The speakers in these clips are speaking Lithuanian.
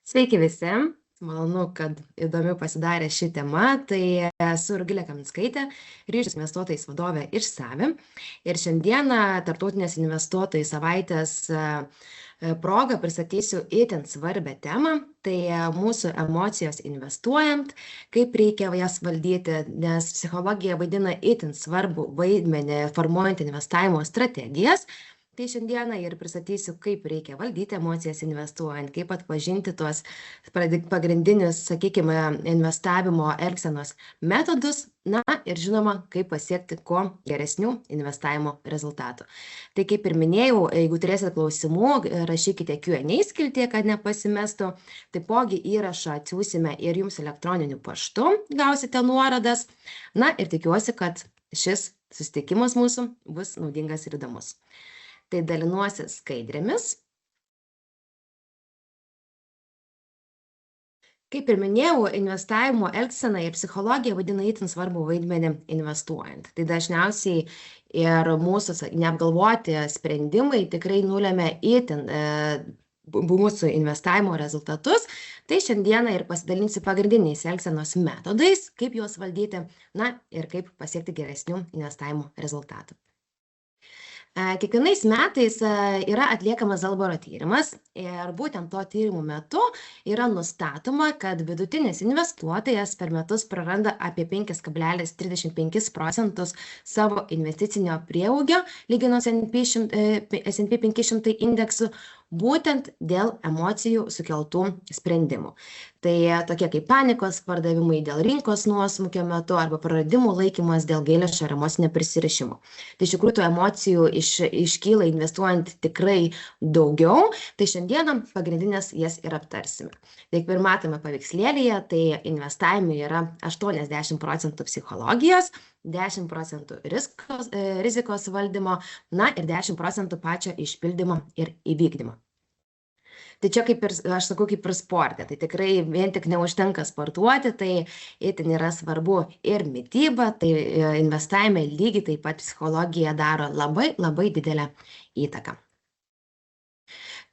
Sveiki visi, malonu, kad įdomi pasidarė ši tema. Tai esu Rugilė Kaminskaitė, ryšių su investuotojais vadovė iš Savi. Ir šiandieną Tarptautinės investuotojų savaitės proga pristatysiu itin svarbią temą. Tai mūsų emocijos investuojant, kaip reikia jas valdyti, nes psichologija vaidina itin svarbų vaidmenį formuojant investavimo strategijas. Tai šiandieną ir pristatysiu, kaip reikia valdyti emocijas investuojant, kaip atpažinti tuos pagrindinius, sakykime, investavimo elgsenos metodus, na ir žinoma, kaip pasiekti kuo geresnių investavimo rezultatų. Tai kaip ir minėjau, jeigu turėsite klausimų, rašykite Q&A skiltyje, kad nepasimestų. Taipogi įrašą atsiųsime ir jums elektroniniu paštu, gausite nuorodas. Na ir tikiuosi, kad šis susitikimas mūsų bus naudingas ir įdomus. Tai dalinuosi skaidrėmis. Kaip ir minėjau, investavimo elgsena ir psichologija vaidina itin svarbų vaidmenį investuojant. Tai dažniausiai ir mūsų neapgalvoti sprendimai tikrai nulemia itin mūsų investavimo rezultatus. Tai šiandieną ir pasidalinsiu pagrindiniais elgsenos metodais, kaip juos valdyti, na ir kaip pasiekti geresnių investavimo rezultatų. Kiekvienais metais yra atliekamas Zalboro tyrimas ir būtent to tyrimų metu yra nustatoma, kad vidutinis investuotojas per metus praranda apie 5,35% savo investicinio prieaugio, lyginant S&P 500 indeksu, būtent dėl emocijų sukeltų sprendimų. Tai tokie kaip panikos pardavimai dėl rinkos nuosmukio metu arba praradimų laikymas dėl gailesčio ar emocinio prisirišimo. Tai iš tikrųjų tų emocijų iškyla investuojant tikrai daugiau, tai šiandieną pagrindinės jas ir aptarsime. Tai kaip ir matome paveikslėlyje, tai investavime yra 80% psichologijos, 10% rizikos valdymo, na ir 10% pačio išpildymo ir įvykdymo. Tai čia kaip ir, aš sakau, kaip ir sporte, tai tikrai vien tik neužtenka sportuoti, tai itin yra svarbu ir mityba, tai investavime lygiai taip pat psichologija daro labai didelę įtaką.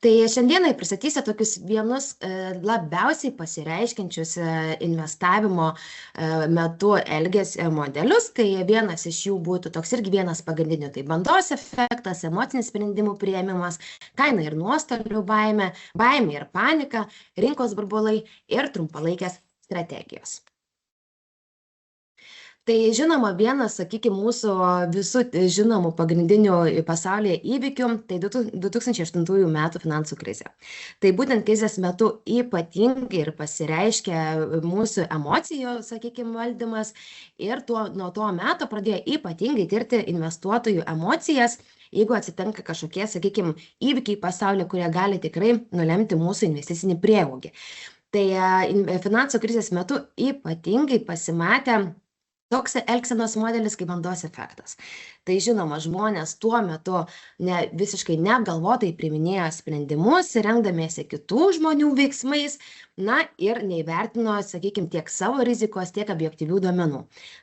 Tai šiandieną pristatysiu tokius vienus labiausiai pasireiškiančius investavimo metu elgesio modelius. Tai vienas iš jų būtų toks irgi vienas pagrindinių, tai bandos efektas, emocinis sprendimų priėmimas, kaina ir nuostolių baimė, baimė ir panika, rinkos burbulai ir trumpalaikės strategijos. Tai žinoma, vienas, sakykime, mūsų visų žinomų pagrindinių pasaulyje įvykių, tai 2008 metų finansų krizė. Tai būtent krizės metu ypatingai ir pasireiškia mūsų emocijų, sakykime, valdymas ir nuo to meto pradėjo ypatingai tirti investuotojų emocijas, jeigu atsitinka kažkokie, sakykime, įvykiai pasaulyje, kurie gali tikrai nulemti mūsų investicinį prieaugį. Tai finansų krizės metu ypatingai pasimatė toks elgsenos modelis kaip bandos efektas. Tai žinoma, žmonės tuo metu visiškai neapgalvotai priiminėjo sprendimus, remdamiesi kitų žmonių veiksmais, na ir neįvertino, sakykime, tiek savo rizikos, tiek objektyvių duomenų.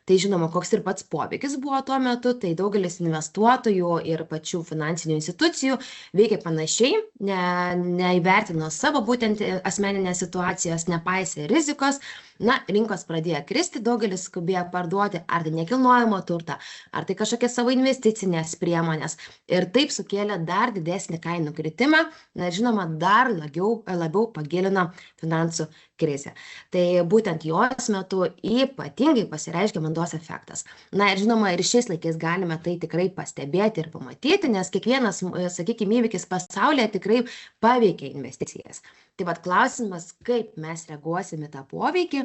Tai žinoma, koks ir pats poveikis buvo tuo metu, tai daugelis investuotojų ir pačių finansinių institucijų veikia panašiai, neįvertino savo būtent asmeninės situacijos, nepaisė rizikos, na, rinkos pradėjo kristi, daugelis skubėjo parduoti ar tai nekilnojamo turtą, ar tai kažkokias savo investicinės priemonės ir taip sukėlė dar didesnį kainų kritimą, na, žinoma, dar labiau pagilino finansų krizę. Tai būtent jos metu ypatingai pasireiškia bandos efektas. Na ir žinoma, ir šiais laikais galime tai tikrai pastebėti ir pamatyti, nes kiekvienas, sakykime, įvykis pasaulyje tikrai paveikia investicijas. Tai vat klausimas, kaip mes reaguosime tą poveikį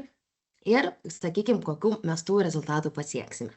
ir, sakykime, kokių mes tų rezultatų pasieksime.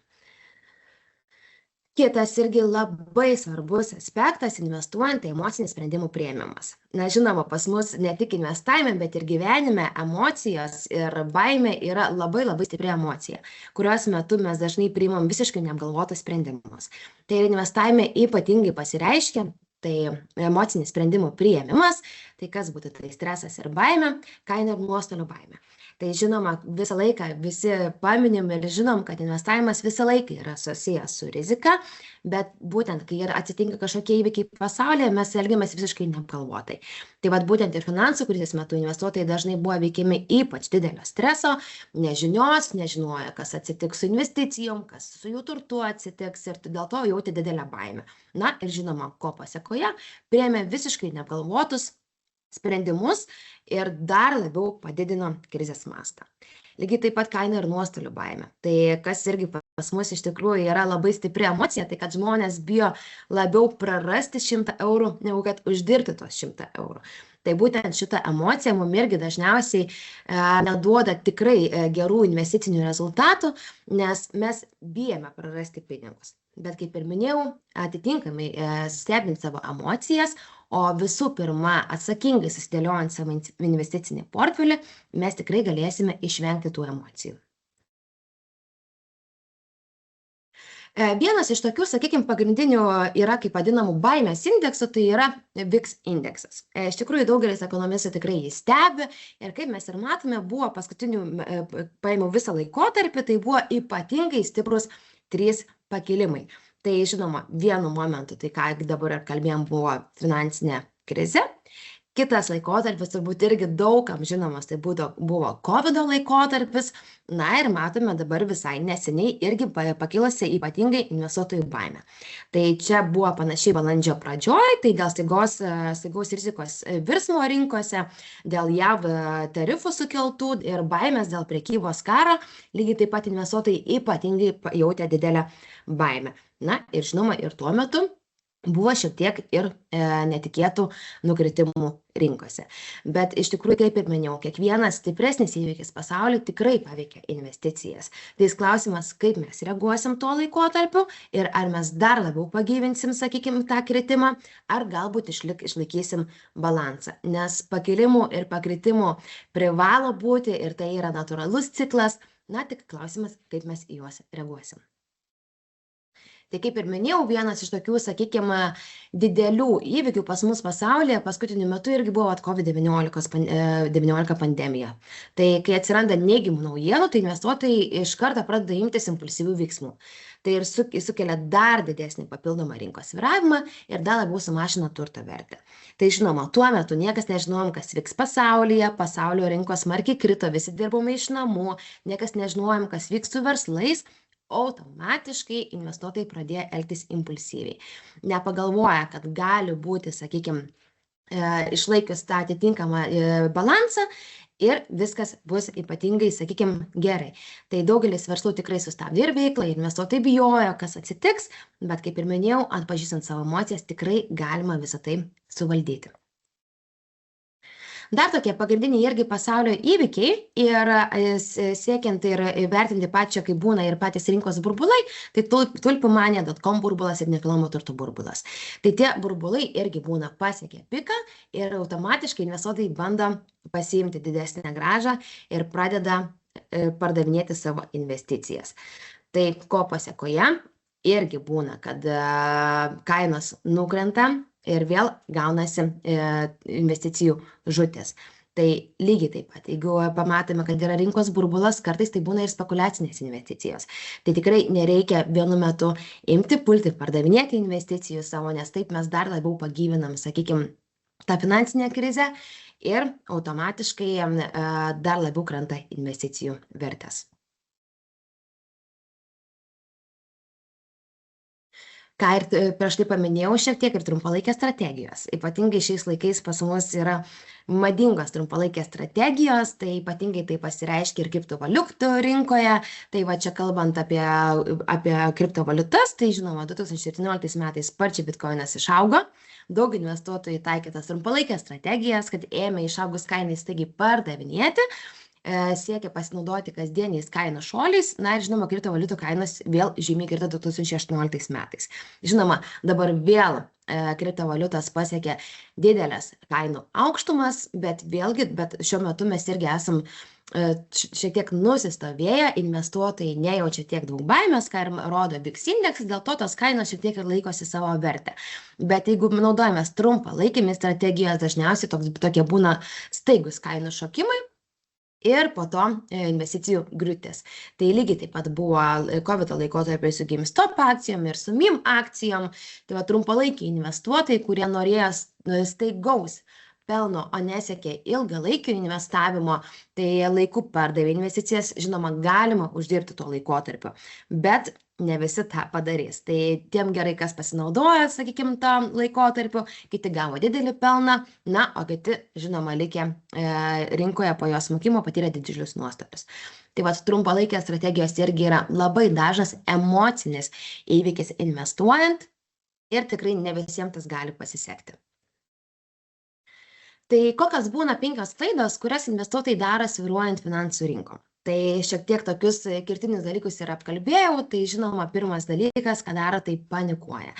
Kitas irgi labai svarbus aspektas investuojant tai emocinis sprendimų priėmimas. Na, žinoma, pas mus ne tik investavime, bet ir gyvenime emocijos ir baimė yra labai stipri emocija, kurios metu mes dažnai priimam visiškai neapgalvotus sprendimus. Tai investavime ypatingai pasireiškia, tai emocinis sprendimų priėmimas, Tai kas būtų tai stresas ir baimė, kaina ir nuostolių baimė. Tai žinoma, visą laiką visi paminim ir žinom, kad investavimas visą laiką yra susijęs su rizika, bet būtent, kai atsitinka kažkokie įvykiai pasaulyje, mes elgiamės visiškai neapgalvotai. Tai vat būtent ir finansų krizės metu investuotojai dažnai buvo veikiami ypač didelio streso, nežinios, nežinojo, kas atsitiks su investicijom, kas su jų turtu atsitiks ir dėl to jautė didelę baimę. Na ir žinoma, ko pasekoje, priėmė visiškai neapgalvotus sprendimus ir dar labiau padidino krizės mastą. Lygiai taip pat kaina ir nuostolių baimė. Tai kas irgi pas mus iš tikrųjų yra labai stipri emocija, tai kad žmonės bijo labiau prarasti 100 eurų, negu kad uždirbti tos 100 eurų. Tai būtent šita emocija mums irgi dažniausiai neduoda tikrai gerų investicinių rezultatų, nes mes bijome prarasti pinigus. Bet kaip ir minėjau, atitinkamai stebint savo emocijas, o visų pirma atsakingai susidėliojant savo investicinį portfelį, mes tikrai galėsime išvengti tų emocijų. Vienas iš tokių, sakykime, pagrindinių yra, kaip vadinamų, baimės indeksų, tai yra VIX indeksas. Iš tikrųjų, daugelis ekonomistų tikrai jį stebi ir kaip mes ir matome, buvo paskutinių, paėmiau visą laikotarpį, tai buvo ypatingai stiprus 3 pakilimai. Tai žinoma, vienu momentu, tai ką dabar ir kalbėjom, buvo finansinė krizė. Kitas laikotarpis turbūt irgi daugam žinomas, tai buvo COVID laikotarpis. Na ir matome dabar visai neseniai irgi pakilusi ypatingai investuotojų baimė. Tai čia buvo panašiai balandžio pradžioj, tai dėl staigaus rizikos virsmo rinkose, dėl JAV tarifų sukeltų ir baimės dėl prekybos karo, lygiai taip pat investuotojai ypatingai jautė didelę baimę. Na ir žinoma, ir tuo metu buvo šiek tiek ir netikėtų nukritimų rinkose. Bet iš tikrųjų, kaip ir minėjau, kiekvienas stipresnis įvykis pasaulyje tikrai paveikia investicijas. Tai klausimas, kaip mes reaguosim tuo laikotarpiu ir ar mes dar labiau pagyvinsim, sakykime, tą kritimą, ar galbūt išlaikysim balansą. Nes pakilimų ir pakritimų privalo būti ir tai yra natūralus ciklas. Na, tik klausimas, kaip mes į juos reaguosim. Tai kaip ir minėjau, vienas iš tokių, sakykime, didelių įvykių pas mus pasaulyje paskutiniu metu irgi buvo COVID-19 pandemija. Tai kai atsiranda neigiamų naujienų, tai investuotojai iš karto pradeda imtis impulsyvių veiksmų. Tai ir sukelia dar didesnį papildomą rinkos svyravimą ir dar labiau sumažina turto vertę. Tai žinoma, tuo metu niekas nežinojom, kas vyks pasaulyje, pasaulio rinkos smarkiai krito, visi dirbome iš namų, niekas nežinojom, kas vyks su verslais. Automatiškai investuotojai pradėjo elgtis impulsyviai. Nepagalvoja, kad gali būti, sakykime, išlaikius tą atitinkamą balansą ir viskas bus ypatingai, sakykime, gerai. Tai daugelis verslų tikrai sustabdė ir veiklą, investuotojai bijojo, kas atsitiks, bet kaip ir minėjau, atpažįstant savo emocijas, tikrai galima visą tai suvaldyti. Dar tokie pagrindiniai irgi pasaulio įvykiai ir siekiant ir vertinti pačią, kaip būna ir patys rinkos burbulai, tai tulpimania.com burbulas ir nekilnojamo turto burbulas. Tai tie burbulai irgi būna pasiekę piką ir automatiškai investuotojai bando pasiimti didesnę grąžą ir pradeda pardavinėti savo investicijas. Tai ko pasiekoje irgi būna, kad kainos nukrenta ir vėl gaunasi investicijų žūtis. Tai lygiai taip pat, jeigu pamatome, kad yra rinkos burbulas, kartais tai būna ir spekuliacinės investicijos. Tai tikrai nereikia vienu metu imti, pulti, pardavinėti investicijų savo, nes taip mes dar labiau pagyvinam, sakykime, tą finansinę krizę ir automatiškai dar labiau krenta investicijų vertės. Ką ir prieš tai paminėjau šiek tiek ir trumpalaikės strategijos. Ypatingai šiais laikais pas mus yra madingos trumpalaikės strategijos, tai ypatingai tai pasireiškia ir kriptovaliutų rinkoje. Tai va čia kalbant apie kriptovaliutas, tai žinoma, 2017 metais sparčiai bitkoinas išaugo. Daug investuotojų taikė tas trumpalaikės strategijas, kad ėmė išaugus kainai staigiai pardavinėti. siekia pasinaudoti kasdieniais kainų šuoliais. Na ir žinoma, kriptovaliutų kainos vėl žymiai krito 2018 metais. Žinoma, dabar vėl kriptovaliutos pasiekė didelės kainų aukštumas, bet šiuo metu mes irgi esam šiek tiek nusistovėję, investuotojai nejaučia tiek daug baimės, ką ir rodo VIX indeksas, dėl to tos kainos šiek tiek ir laikosi savo vertę. Bet jeigu naudojamės trumpalaikėmis strategijos, dažniausiai tokie būna staigus kainų šokimai ir po to investicijų griūtis. Tai lygiai taip pat buvo COVID laikotarpiu su GameStop akcijom ir su MIM akcijom. Tai va trumpalaikiai investuotojai, kurie norėjo staigaus pelno, o nesiekė ilgalaikio investavimo, tai laiku pardavė investicijas, žinoma, galima uždirbti tuo laikotarpiu, bet ne visi tą padarys. Tai tiem gerai, kas pasinaudoja, sakykime, tą laikotarpiu, kiti gavo didelį pelną, na, o kiti, žinoma, likė rinkoje po jos smukimo patyrė didžiulius nuostolius. Tai va, trumpalaikės strategijos irgi yra labai dažnas emocinis įvykis investuojant ir tikrai ne visiems tas gali pasisekti. Tai kokios būna 5 klaidos, kurias investuotojai daro svyruojant finansų rinkom? Tai šiek tiek tokius kertinius dalykus ir apkalbėjau, tai žinoma, pirmas dalykas, ką daro, tai panikuoja.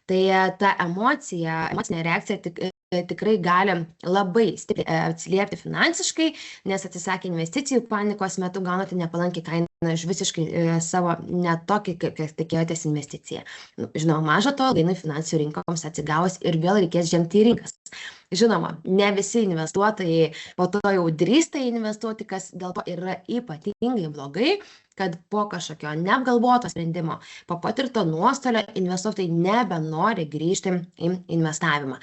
Tai ta emocinė reakcija tikrai gali labai stipriai atsiliepti finansiškai, nes atsisakę investicijų panikos metu gaunate nepalankį kainą iš visiškai savo netokį, kaip tikėjotės investiciją. Žinoma, maža to, ilgainiui finansų rinkoms atsigavus ir vėl reikės žengti į rinkas. Žinoma, ne visi investuotojai po to jau drįsta investuoti, kas dėl to yra ypatingai blogai, kad po kažkokio neapgalvoto sprendimo, po patirto nuostolio investuotojai nebenori grįžti į investavimą.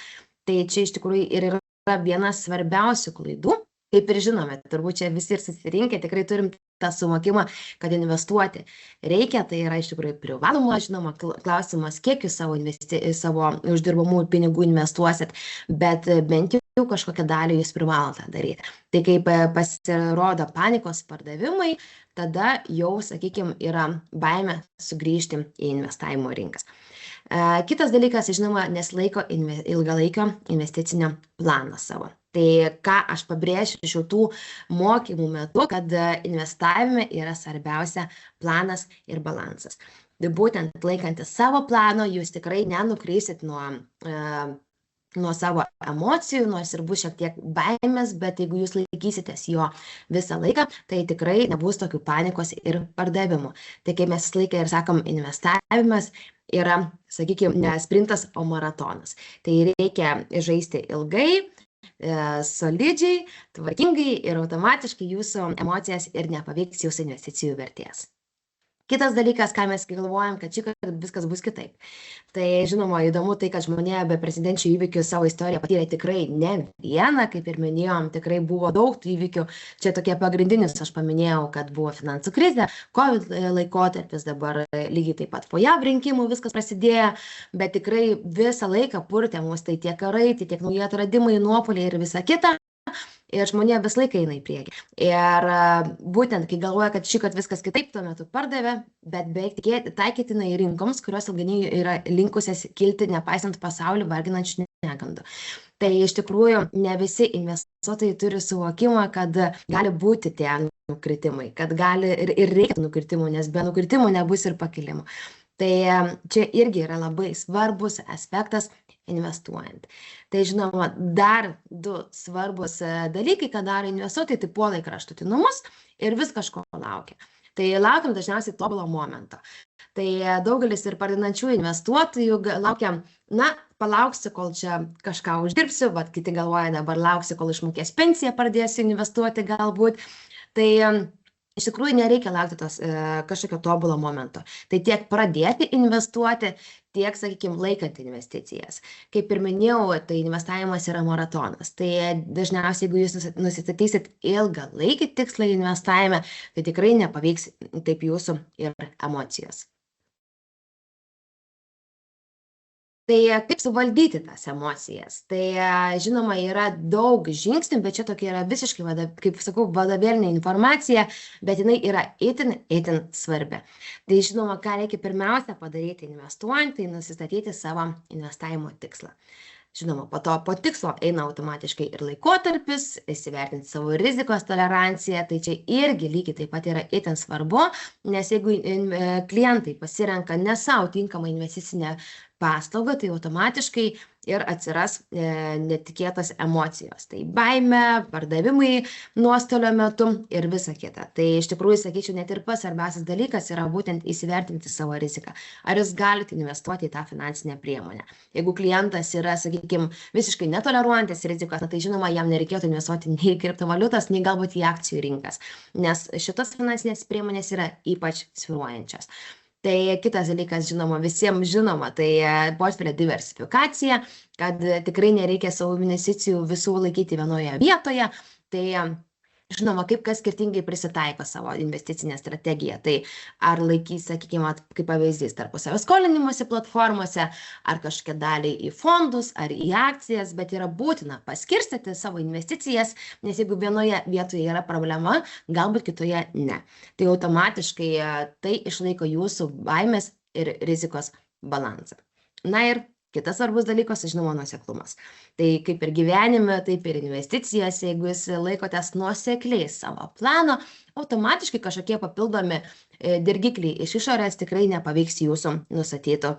Tai čia iš tikrųjų ir yra vienas svarbiausių klaidų. Kaip ir žinome, turbūt čia visi ir susirinkę, tikrai turim tą suvokimą, kad investuoti reikia, tai yra iš tikrųjų privaloma, žinoma, klausimas, kiek jūs savo uždirbamų pinigų investuosit, bet bent jau kažkokią dalį jūs privalote daryti. Tai kaip pasirodo panikos pardavimai, tada jau, sakykime, yra baimė sugrįžti į investavimo rinkas. Kitas dalykas, žinoma, nesilaiko ilgalaikio investicinio plano savo. Tai ką aš pabrėšiu iš tų mokymų metu, kad investavime yra svarbiausia planas ir balansas. Tai būtent laikantis savo plano, jūs tikrai nenukrysit nuo savo emocijų, nors ir bus šiek tiek baimės, bet jeigu jūs laikysitės jo visą laiką, tai tikrai nebus tokių panikos ir pardavimų. Tai kaip mes visą laiką ir sakom, investavimas yra, sakykime, ne sprintas, o maratonas. Tai reikia žaisti ilgai, solidžiai, tvarkingai ir automatiškai jūsų emocijas ir nepaveiks jūsų investicijų vertės. Kitas dalykas, ką mes galvojam, kad šįkart viskas bus kitaip. Tai žinoma, įdomu tai, kad žmonėje be precedenčių įvykių savo istoriją patyrė tikrai ne vieną, kaip ir minėjom, tikrai buvo daug tų įvykių. Čia tokie pagrindinius aš paminėjau, kad buvo finansų krizė, COVID laikotarpis, dabar lygiai taip pat po JAV rinkimų viskas prasidėjo, bet tikrai visą laiką purtė mus tai tiek karai, tai tiek nauji atradimai, nuopuoliai ir visa kita. Ir žmonė vis laiką eina į priekį. Ir būtent, kai galvoja, kad šįkart viskas kitaip, tuo metu pardavė, bet beveik taikytina į rinkoms, kurios ilgainiui yra linkusias kilti, nepaisant pasaulį varginančių negandų. Tai iš tikrųjų ne visi investuotojai turi suvokimą, kad gali būti tie nukritimai, kad gali ir reikia nukritimų, nes be nukritimų nebus ir pakilimų. Tai čia irgi yra labai svarbus aspektas investuojant. Tai žinoma, dar 2 svarbus dalykai, ką daro investuotojai, tai puola į kraštutinumus ir vis kažko laukia. Tai laukiam dažniausiai tobulo momento. Tai daugelis ir parduodančių investuotojų laukia, palauksiu, kol čia kažką uždirbsiu, vat kiti galvoja, dabar lauksiu, kol išmokės pensiją, pradėsiu investuoti galbūt. Tai iš tikrųjų nereikia laukti tos kažkokio tobulo momento. Tai tiek pradėti investuoti, tiek, sakykime, laikant investicijas. Kaip ir minėjau, tai investavimas yra maratonas. Tai dažniausiai, jeigu jūs nusistatysit ilgalaikį tikslą investavime, tai tikrai nepaveiks taip jūsų ir emocijos. Tai kaip suvaldyti tas emocijas? Tai žinoma, yra daug žingsnių, bet čia tokia yra visiškai, kaip sakau, vadovėlinė informacija, bet jinai yra itin svarbi. Tai žinoma, ką reikia pirmiausia padaryti investuojant, tai nusistatyti savo investavimo tikslą. Žinoma, po tikslo eina automatiškai ir laikotarpis, įsivertinti savo rizikos toleranciją, tai čia irgi lygiai taip pat yra itin svarbu, nes jeigu klientai pasirenka ne savo tinkamą investicinę paslaugą, tai automatiškai ir atsiras netikėtos emocijos. Tai baime, pardavimai nuostolio metu ir visa kita. Tai iš tikrųjų, sakyčiau, net ir pats svarbiausias dalykas yra būtent įsivertinti savo riziką. Ar jūs galite investuoti į tą finansinę priemonę. Jeigu klientas yra, sakykime, visiškai netoleruojantis rizikos, tai žinoma, jam nereikėtų investuoti nei į kriptovaliutas, nei galbūt į akcijų rinkas, nes šitos finansinės priemonės yra ypač svyruojančios. Tai kitas dalykas, žinoma, visiems žinoma, tai portfelio diversifikacija, kad tikrai nereikia savo investicijų visų laikyti vienoje vietoje. Tai žinoma, kaip kas skirtingai prisitaiko savo investicinę strategiją. Tai ar laikys, sakykime, kaip pavyzdys, tarpusavio skolinimosi platformose, ar kažkokią dalį į fondus, ar į akcijas, bet yra būtina paskirstyti savo investicijas, nes jeigu vienoje vietoje yra problema, galbūt kitoje ne. Tai automatiškai tai išlaiko jūsų baimės ir rizikos balansą. Na ir kitas svarbus dalykas, žinoma, nuoseklumas. Tai kaip ir gyvenime, taip ir investicijose, jeigu jūs laikotės nuosekliai savo plano, automatiškai kažkokie papildomi dirgikliai iš išorės tikrai nepaveiks jūsų nustatyto,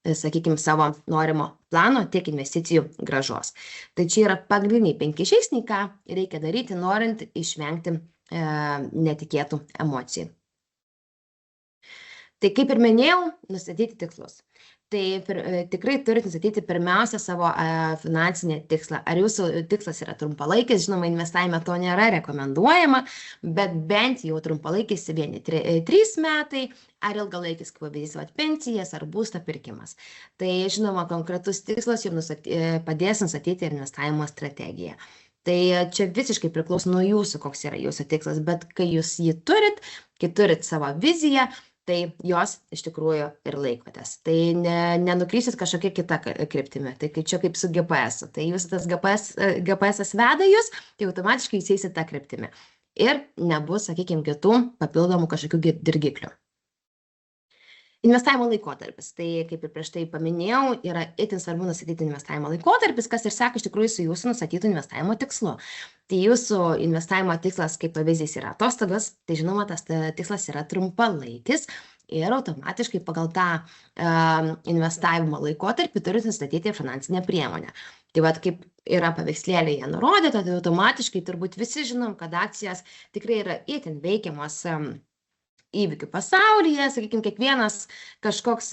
sakykime, savo norimo plano tiek investicijų grąžos. Tai čia yra pagrindiniai 5 žingsniai, ką reikia daryti, norint išvengti netikėtų emocijų. Tai kaip ir minėjau, nustatyti tikslus. Tai tikrai turite nustatyti pirmiausia savo finansinį tikslą. Ar jūsų tikslas yra trumpalaikis, žinoma, investavime to nėra rekomenduojama, bet bent jau trumpalaikis vieni 3 metai, ar ilgalaikis, kaip pavyzdys, pensijas ar būsto pirkimas. Tai žinoma, konkretus tikslas jums padės nustatyti ir investavimo strategiją. Tai čia visiškai priklauso nuo jūsų, koks yra jūsų tikslas, bet kai jūs jį turit, kai turit savo viziją, tai jos iš tikrųjų ir laikotės. Tai nenukrysit kažkokia kita kryptimi. Tai čia kaip su GPS. Tai jūsų tas GPS veda jūs, tai automatiškai jūs eisit tą kryptimį. Ir nebus, sakykime, kitų papildomų kažkokių dirgiklių. Investavimo laikotarpis. Tai kaip ir prieš tai paminėjau, yra itin svarbu nustatyti investavimo laikotarpis, kas ir seka iš tikrųjų su jūsų nustatytų investavimo tikslu. Tai jūsų investavimo tikslas, kaip pavyzdys, yra atostogos, tai žinoma, tas tikslas yra trumpalaikis ir automatiškai pagal tą investavimo laikotarpį turite nustatyti finansinę priemonę. Tai vat kaip yra paveikslėlėje nurodyta, tai automatiškai turbūt visi žinom, kad akcijos tikrai yra itin veikiamos įvykių pasaulyje, sakykime, kiekvienas kažkoks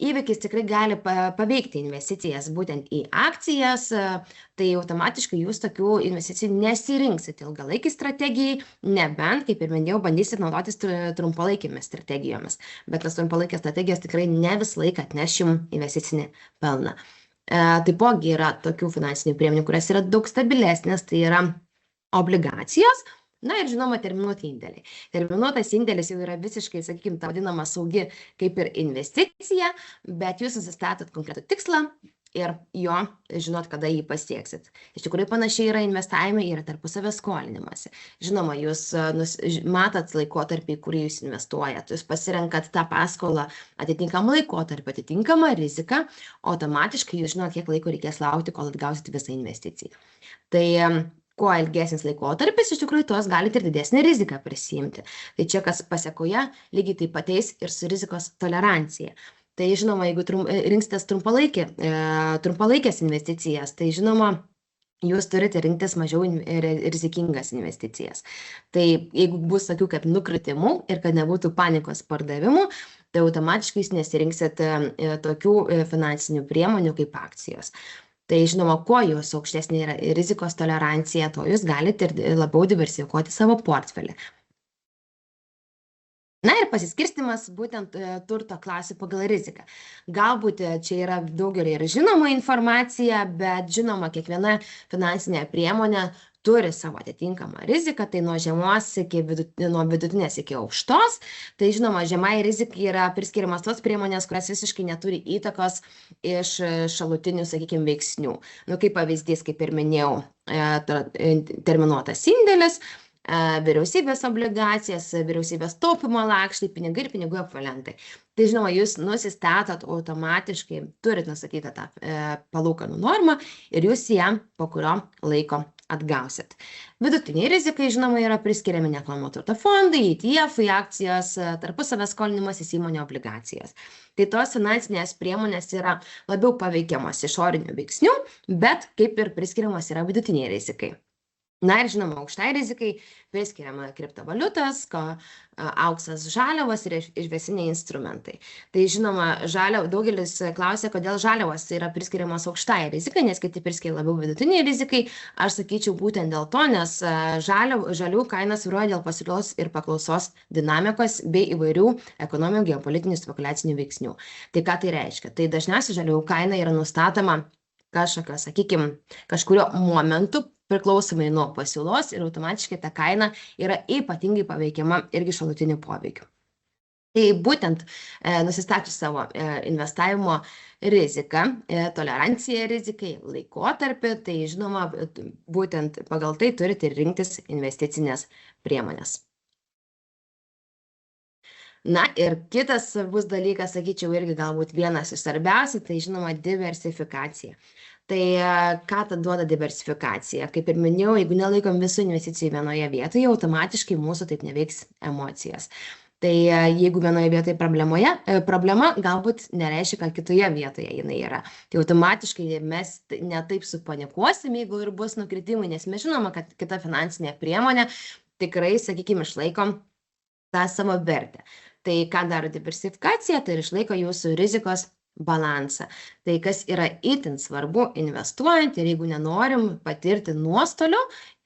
įvykis tikrai gali paveikti investicijas būtent į akcijas, tai automatiškai jūs tokių investicijų nesirinksit ilgalaikiai strategijai, nebent, kaip ir minėjau, bandysit naudotis trumpalaikėmis strategijomis, bet tas trumpalaikės strategijos tikrai ne visą laiką atneš jums investicinį pelną. Taipogi yra tokių finansinių priemonių, kurios yra daug stabilesnės, tai yra obligacijos. Na ir žinoma, terminuoti indėliai. Terminuotas indėlis jau yra visiškai, sakykime, ta vadinama saugi kaip ir investicija, bet jūs nusistatot konkretų tikslą ir jo žinot, kada jį pasieksit. Iš tikrųjų panašiai yra investavime, yra tarpusavio skolinimasi. Žinoma, jūs matot laikotarpį, kurį jūs investuojat, jūs pasirenkat tą paskolą atitinkamą laikotarpį, atitinkamą riziką, automatiškai jūs žinot, kiek laiko reikės laukti, kol atgausit visą investiciją. Tai kuo ilgesnis laikotarpis, iš tikrųjų, tuos galite ir didesnį riziką prisiimti. Tai čia, kas pasiekoje, lygiai taip pat eis ir su rizikos tolerancija. Tai žinoma, jeigu rinksitės trumpalaikės investicijas, tai žinoma, jūs turite rinktis mažiau rizikingas investicijas. Tai jeigu bus tokių kaip nukritimų ir kad nebūtų panikos pardavimų, tai automatiškai jūs nesirinksit tokių finansinių priemonių kaip akcijos. Tai žinoma, kuo jūs aukštesnė yra rizikos tolerancija, to jūs galite ir labiau diversifikuoti savo portfelį. Na ir pasiskirstimas būtent turto klasių pagal riziką. Galbūt čia yra daugelį ir žinoma informacija, bet žinoma, kiekviena finansinė priemonė turi savo atitinkamą riziką, tai nuo žemos nuo vidutinės iki aukštos. Tai žinoma, žemai rizikai yra priskiriamas tos priemonės, kurios visiškai neturi įtakos iš šalutinių, sakykime, veiksnių. Kaip pavyzdys, kaip ir minėjau, terminuotas indėlis, vyriausybės obligacijas, vyriausybės taupimo lakštai, pinigai ir pinigų ekvivalentai. Tai žinoma, jūs nusistatot automatiškai, turit nustatytą tą palūkanų normą ir jūs ją po kurio laiko atgausit. Vidutiniai rizikai, žinoma, yra priskiriami nekilnojamo turto fondai, ETF, akcijos, tarpusavio skolinimasis, įmonių obligacijas. Tai tos finansinės priemonės yra labiau paveikiamos išorinių veiksnių, bet kaip ir priskiriamos yra vidutiniai rizikai. Na ir žinoma, aukštai rizikai priskiriama kriptovaliutas, auksas, žaliavos ir išvesiniai instrumentai. Tai žinoma, daugelis klausia, kodėl žaliavos yra priskiriamos aukštai rizikai, nes kiti priskiria labiau vidutiniai rizikai. Aš sakyčiau būtent dėl to, nes žalių kainas svyruoja dėl pasiūlos ir paklausos dinamikos bei įvairių ekonominių, geopolitinių, spekuliacinių veiksnių. Tai ką tai reiškia? Tai dažniausiai žalių kaina yra nustatoma kažkurio momentu priklausomai nuo pasiūlos ir automatiškai ta kaina yra ypatingai paveikiama irgi šalutinių poveikių. Tai būtent nusistačius savo investavimo riziką, toleranciją rizikai, laikotarpį, tai žinoma, būtent pagal tai turite rinktis investicinės priemonės. Na ir kitas svarbus dalykas, sakyčiau, irgi galbūt vienas iš svarbiausių, tai žinoma diversifikacija. Tai ką ta duoda diversifikacija? Kaip ir minėjau, jeigu nelaikom visų investicijų vienoje vietoje, automatiškai mūsų taip neveiks emocijos. Tai jeigu vienoje vietoje problema galbūt nereiškia, kad kitoje vietoje jinai yra. Tai automatiškai mes netaip supanikuosim, jeigu ir bus nukritimai, nes mes žinome, kad kita finansinė priemonė tikrai, sakykime, išlaiko tą savo vertę. Tai ką daro diversifikacija, tai išlaiko jūsų rizikos balansą. Tai kas yra itin svarbu investuojant ir jeigu nenorim patirti nuostolių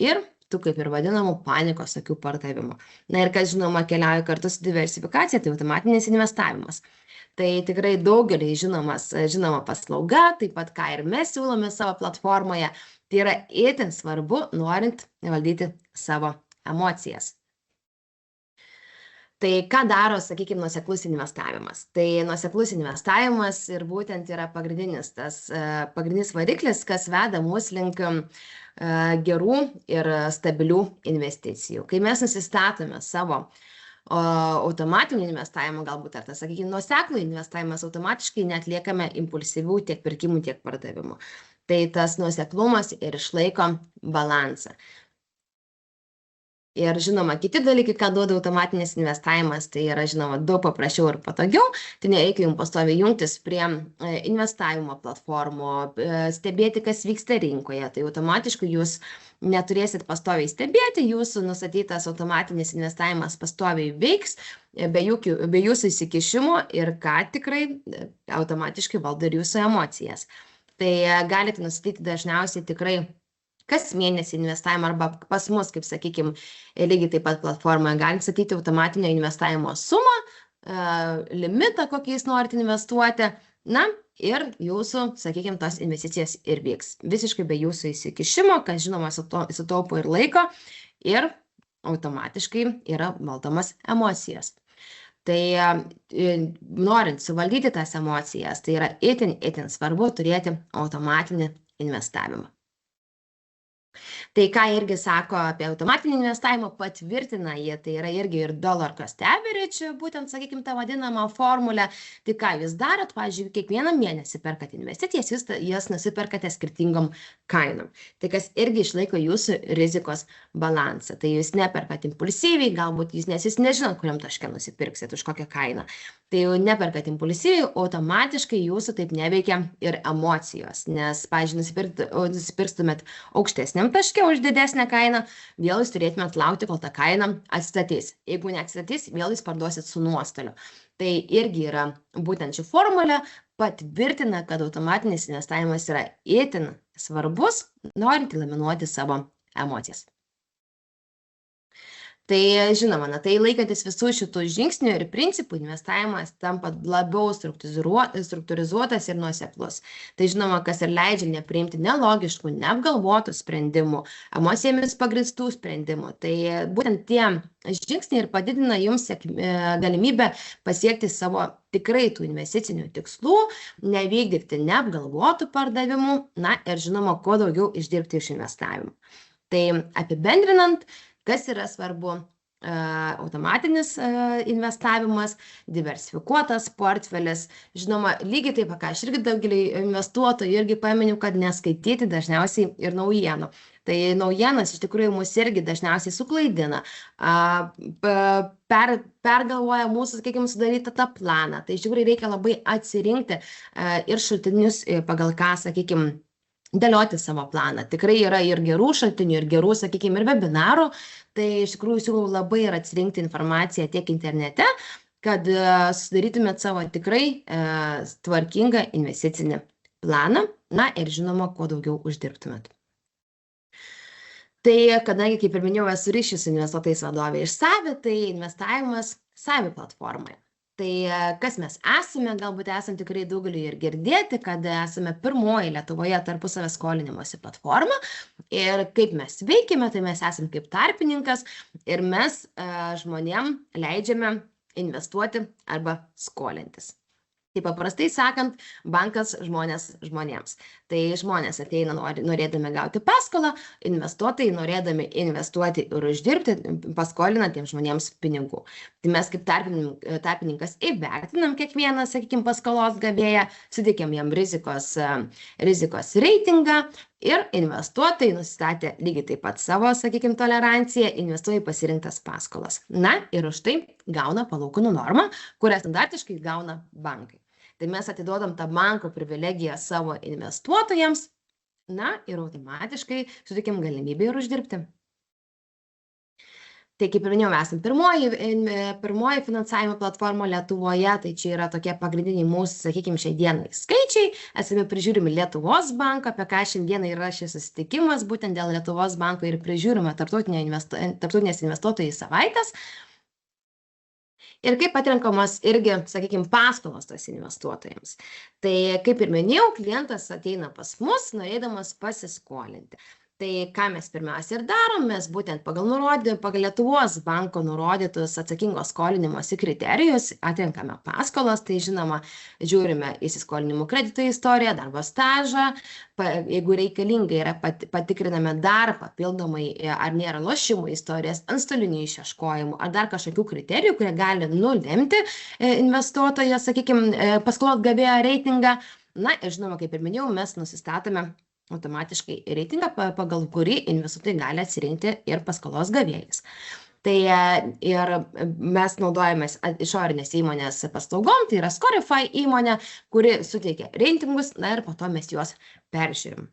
ir tų kaip ir vadinamų panikos akių pardavimų. Na ir kas žinoma keliauja kartu su diversifikacija, tai automatinis investavimas. Tai tikrai daugeliai žinoma paslauga, taip pat ką ir mes siūlome savo platformoje, tai yra itin svarbu norint valdyti savo emocijas. Tai ką daro, sakykime, nuoseklus investavimas? Tai nuoseklus investavimas ir būtent yra pagrindinis variklis, kas veda mus link gerų ir stabilių investicijų. Kai mes nusistatome savo automatinį investavimą, galbūt ar tas, sakykime, nuoseklų investavimas, automatiškai netliekame impulsyvių tiek pirkimų, tiek pardavimų. Tai tas nuoseklumas ir išlaiko balansą. Ir žinoma, kiti dalykai, ką duoda automatinis investavimas, tai yra žinoma daug paprasčiau ir patogiau, tai nereikia jums pastoviai jungtis prie investavimo platformų, stebėti, kas vyksta rinkoje, tai automatiškai jūs neturėsit pastoviai stebėti, jūsų nustatytas automatinis investavimas pastoviai veiks, be jūsų įsikišimo ir ką tikrai automatiškai valdo ir jūsų emocijas. Tai galite nustatyti dažniausiai tikrai kas mėnesį investavimą arba pas mus, kaip sakykime, lygiai taip pat platformoje galite statyti automatinio investavimo sumą, limitą, kokiais norite investuoti, na ir jūsų, sakykime, tos investicijos ir vyks. Visiškai be jūsų įsikišimo, kas žinoma sutaupo ir laiko ir automatiškai yra valdomas emocijas. Tai norint suvaldyti tas emocijas, tai yra itin svarbu turėti automatinį investavimą. Tai ką irgi sako apie automatinį investavimą, patvirtina jie, tai yra irgi ir dollar cost average, būtent, sakykime, tą vadinamą formulę. Tai ką jūs darot, pavyzdžiui, kiekvieną mėnesį perkat investicijas, jūs jas nusiperkate skirtingom kainom. Tai kas irgi išlaiko jūsų rizikos balansą. Tai jūs neperkat impulsyviai, galbūt nes jūs nežinot, kuriam taške nusipirksit, už kokią kainą. Tai jau neperkat impulsyviai, automatiškai jūsų taip neveikia ir emocijos, nes, pavyzdžiui, nusipirkstumėt aukštesniam taške už didesnę kainą, vėl jūs turėtumėt laukti, kol ta kaina atstatys. Jeigu neatstatys, vėl jūs parduosit su nuostoliu. Tai irgi yra būtent ši formulė patvirtina, kad automatinis investavimas yra itin svarbus, norint eliminuoti savo emocijas. Tai žinoma, tai laikantis visų šitų žingsnių ir principų, investavimas tampa labiau struktūrizuotas ir nuoseklus. Tai žinoma, kas ir leidžia nepriimti nelogiškų, neapgalvotų sprendimų, emocijomis pagristų sprendimų. Tai būtent tie žingsniai ir padidina jums galimybę pasiekti savo tikrai tų investicinių tikslų, nevykdyti neapgalvotų pardavimų, na ir žinoma, kuo daugiau išdirbti iš investavimo. Tai apibendrinant, Kas yra svarbu? Automatinis investavimas, diversifikuotas portfelis. Žinoma, lygiai taip, ką aš irgi daugelį investuotojų irgi paminiu, kad neskaityti dažniausiai ir naujienų. Tai naujienas iš tikrųjų mus irgi dažniausiai suklaidina, pergalvoja mūsų, sakykime, sudarytą tą planą. Tai iš tikrųjų reikia labai atsirinkti ir šaltinius, pagal ką, sakykime, dėlioti savo planą. Tikrai yra ir gerų šaltinių, ir gerų, sakykime, ir webinarų. Tai iš tikrųjų siūlau labai ir atsirinkti informaciją tiek internete, kad sudarytumėt savo tikrai tvarkingą investicinį planą, na ir žinoma, kuo daugiau uždirbtumėt. Tai kadangi, kaip ir minėjau, esu ryšių su investuotojais vadovė iš Savi, tai investavimas Savi platformoje. Tai kas mes esame, galbūt esame tikrai daugeliu ir girdėti, kad esame pirmoji Lietuvoje tarpusavio skolinimosi platforma. Ir kaip mes veikime, tai mes esame kaip tarpininkas ir mes žmonėm leidžiame investuoti arba skolintis. Tai paprastai sakant, bankas žmonėms. Tai žmonės ateina norėdami gauti paskolą, investuotojai norėdami investuoti ir uždirbti, paskolina tiems žmonėms pinigų. Tai mes kaip tarpininkas įvertinam kiekvieną, sakykime, paskolos gavėją, suteikiam jam rizikos reitingą ir investuotojai nusistatė lygiai taip pat savo, sakykime, toleranciją, investuotojai pasirinktas paskolas. Na ir už tai gauna palūkanų normą, kurią standartiškai gauna bankai. Tai mes atiduodam tą banko privilegiją savo investuotojams, na ir automatiškai suteikiam galimybę ir uždirbti. Tai kaip ir minėjau, esame pirmoji finansavimo platforma Lietuvoje, tai čia yra tokie pagrindiniai mūsų, sakykime, šiai dienai skaičiai. Esame prižiūrimi Lietuvos banko, apie ką šiandieną yra šis susitikimas, būtent dėl Lietuvos banko ir prižiūrime tarptautinės investuotojų savaitės. Ir kaip atrenkamos irgi, sakykime, paskolos tos investuotojams. Tai kaip ir minėjau, klientas ateina pas mus, norėdamas pasiskolinti. Tai ką mes pirmiausia ir darom, mes būtent pagal Lietuvos banko nurodytus atsakingos skolinimosi kriterijus atrenkame paskolas, tai žinoma, žiūrime įsiskolinimų kredito istoriją, darbo stažą, jeigu reikalinga yra patikriname dar papildomai, ar nėra lošimų istorijas, antstolinių išieškojimų, ar dar kažkokių kriterijų, kurie gali nulemti investuotojo, sakykime, paskolos gavėjo reitingą. Na ir žinoma, kaip ir minėjau, mes nusistatome automatiškai reitingą, pagal kurį investuotojai gali atsirinkti ir paskolos gavėjus. Tai ir mes naudojamės išorinės įmonės paslaugom, tai yra Scorify įmonė, kuri suteikia reitingus, na ir po to mes juos peržiūrim.